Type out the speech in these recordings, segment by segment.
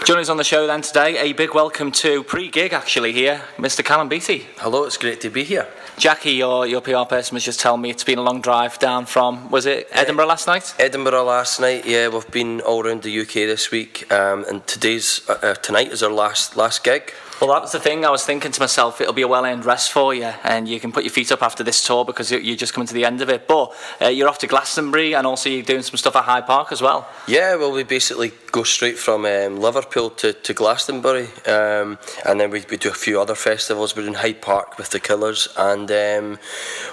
Joining us on the show then today, a big welcome to pre-gig actually here, Mr. Callum Beattie. Hello, it's great to be here. Jackie, your PR person, was just telling me it's been a long drive down from, was it Edinburgh last night? Edinburgh last night, yeah. We've been all around the UK this week, and tonight is our last gig. Well, that was the thing. I was thinking to myself, it'll be a well-earned rest for you, and you can put your feet up after this tour because you're just coming to the end of it. But you're off to Glastonbury, and also you're doing some stuff at Hyde Park as well. Yeah, well, we basically go straight from Liverpool to Glastonbury, and then we do a few other festivals. We're in Hyde Park with the Killers, and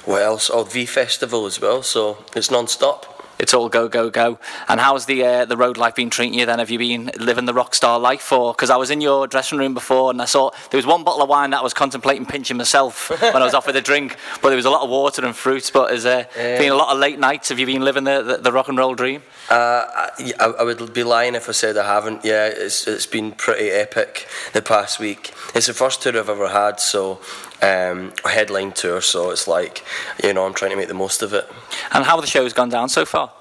what else? Oh, V Festival as well. So it's non-stop. It's all go, go, go. And how's the road life been treating you then? Have you been living the rock star life? Because I was in your dressing room before and I saw there was one bottle of wine that I was contemplating pinching myself when I was offered a drink, but there was a lot of water and fruit. But has there been a lot of late nights? Have you been living the rock and roll dream? I would be lying if I said I haven't. Yeah, it's been pretty epic the past week. It's the first tour I've ever had, so a headline tour, so it's like, I'm trying to make the most of it. And how have the shows gone down so far?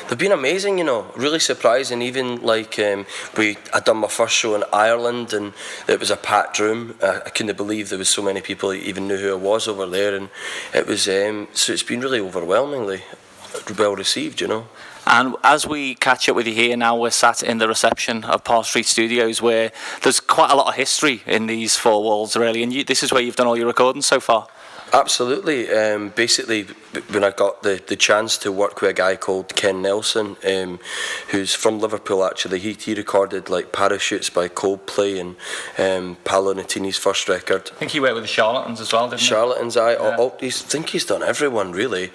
They've been amazing, really surprising. Even like I'd done my first show in Ireland, and it was a packed room. I couldn't believe there was so many people that even knew who I was over there, and it was so it's been really overwhelmingly well received, And as we catch up with you here now, we're sat in the reception of Park Street Studios, where there's quite a lot of history in these four walls, really, and this is where you've done all your recording so far. Absolutely. Basically, when I got the chance to work with a guy called Ken Nelson, who's from Liverpool actually, he recorded like Parachutes by Coldplay and Paolo Nutini's first record. I think he worked with the Charlatans as well, didn't he? Charlatans, I think he's done everyone really.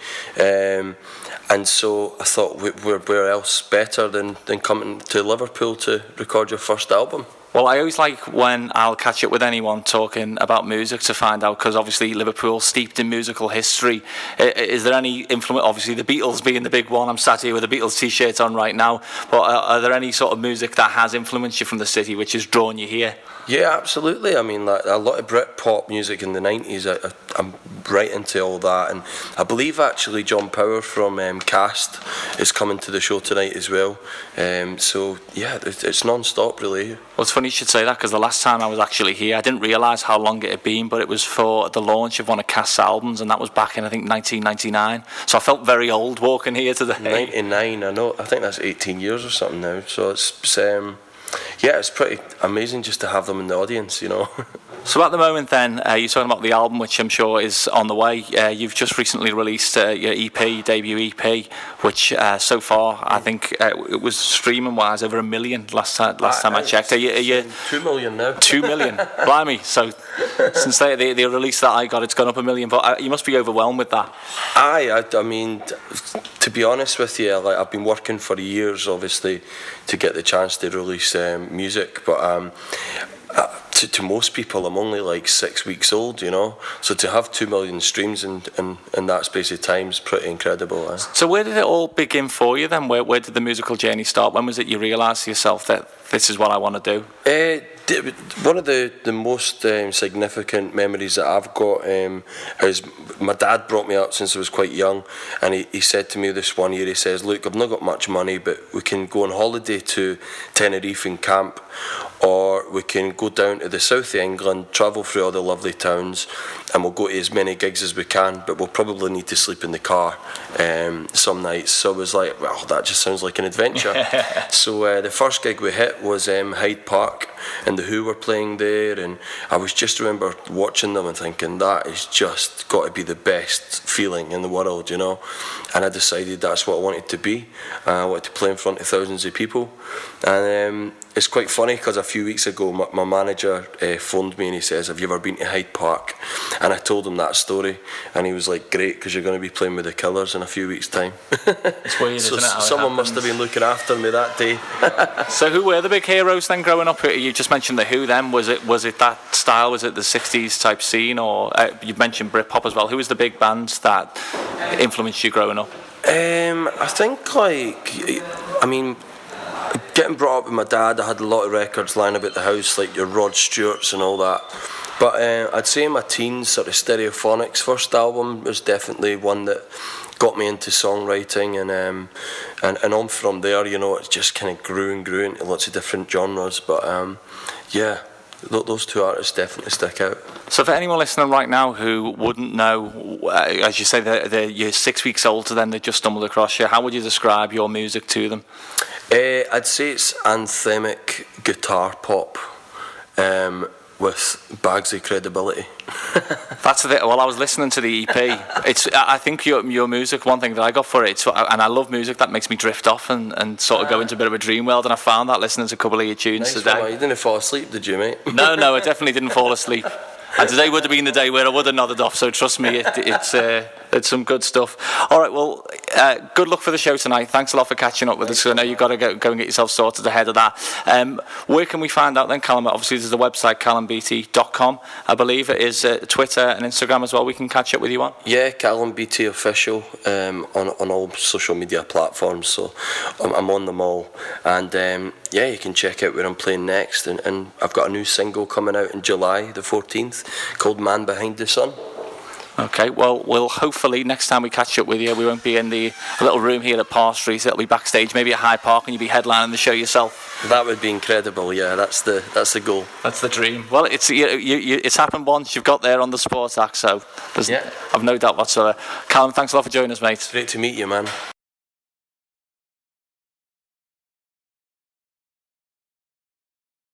And so I thought, where else better than coming to Liverpool to record your first album? Well, I always like when I'll catch up with anyone talking about music to find out, because obviously Liverpool's steeped in musical history. Is there any influence, obviously the Beatles being the big one, I'm sat here with a Beatles t-shirt on right now, but are there any sort of music that has influenced you from the city which has drawn you here? Yeah, absolutely. I mean, like a lot of Britpop music in the 90s, I'm right into all that, and I believe actually John Power from Cast is coming to the show tonight as well. So yeah, it's non-stop really. Well, it's funny you should say that, because the last time I was actually here, I didn't realise how long it had been, but it was for the launch of one of Cast's albums, and that was back in, I think, 1999. So I felt very old walking here today. 99, I know. I think that's 18 years or something now. So it's yeah, it's pretty amazing just to have them in the audience, So at the moment then, you're talking about the album, which I'm sure is on the way. You've just recently released your EP, debut EP, which so far I think it was streaming-wise over 1 million last time I checked. Are you 2 million now. 2 million, blimey. So since the release that I got, it's gone up 1 million, but you must be overwhelmed with that. I mean, to be honest with you, like I've been working for years, obviously, to get the chance to release music, but to most people, I'm only like 6 weeks old, So to have 2 million streams in that space of time is pretty incredible. So where did it all begin for you then? Where did the musical journey start? When was it you realised to yourself that this is what I want to do? One of the most significant memories that I've got is my dad brought me up since I was quite young, and he said to me this one year, he says, look, I've not got much money, but we can go on holiday to Tenerife and camp, or we can go down to the south of England, travel through all the lovely towns, and we'll go to as many gigs as we can, but we'll probably need to sleep in the car some nights. So I was like, well, that just sounds like an adventure. So the first gig we hit was Hyde Park, and the Who were playing there, and I was just remember watching them and thinking, that is just got to be the best feeling in the world, and I decided that's what I wanted to be. I wanted to play in front of thousands of people, and it's quite funny because a few weeks ago my manager phoned me and he says, have you ever been to Hyde Park? And I told him that story, and he was like, great, because you're going to be playing with the Killers in a few weeks' time. It's weird, so isn't it? Someone must have been looking after me that day. So who were the big heroes then growing up? You just mentioned the Who then. Was it that style? Was it the 60s type scene? Or you mentioned Britpop as well. Who was the big bands that influenced you growing up? I think getting brought up with my dad, I had a lot of records lying about the house, like your Rod Stewart's and all that. But I'd say in my teens, sort of Stereophonics' first album was definitely one that got me into songwriting, and on from there, you know, it just kind of grew into lots of different genres. But yeah, those two artists definitely stick out. So for anyone listening right now who wouldn't know, as you say, you're 6 weeks old to them, they just stumbled across you, how would you describe your music to them? I'd say it's anthemic guitar pop with bags of credibility. That's the thing. Well, I was listening to the EP. I think your music, one thing that I got for it, and I love music that makes me drift off and sort of go into a bit of a dream world, and I found that listening to a couple of your tunes today. One. You didn't fall asleep, did you, mate? No, I definitely didn't fall asleep. And today would have been the day where I would have nodded off, so trust me, it's some good stuff. All right, well, good luck for the show tonight. Thanks a lot for catching up with us. I know you've got to go and get yourself sorted ahead of that. Where can we find out then, Callum? Obviously, there's the website, callumbeattie.com. I believe it is Twitter and Instagram as well we can catch up with you on. Yeah, Callum Beattie Official on all social media platforms, so I'm on them all. And yeah, you can check out where I'm playing next. And I've got a new single coming out in July the 14th called Man Behind the Sun. Okay, well, we'll hopefully next time we catch up with you, we won't be in the little room here at Park Street. It'll be backstage, maybe at Hyde Park, and you'll be headlining the show yourself. That would be incredible. Yeah, that's the goal. That's the dream. Well, it's happened once. You've got there on the Sports Act, so I've no doubt whatsoever. Callum, thanks a lot for joining us, mate. Great to meet you, man.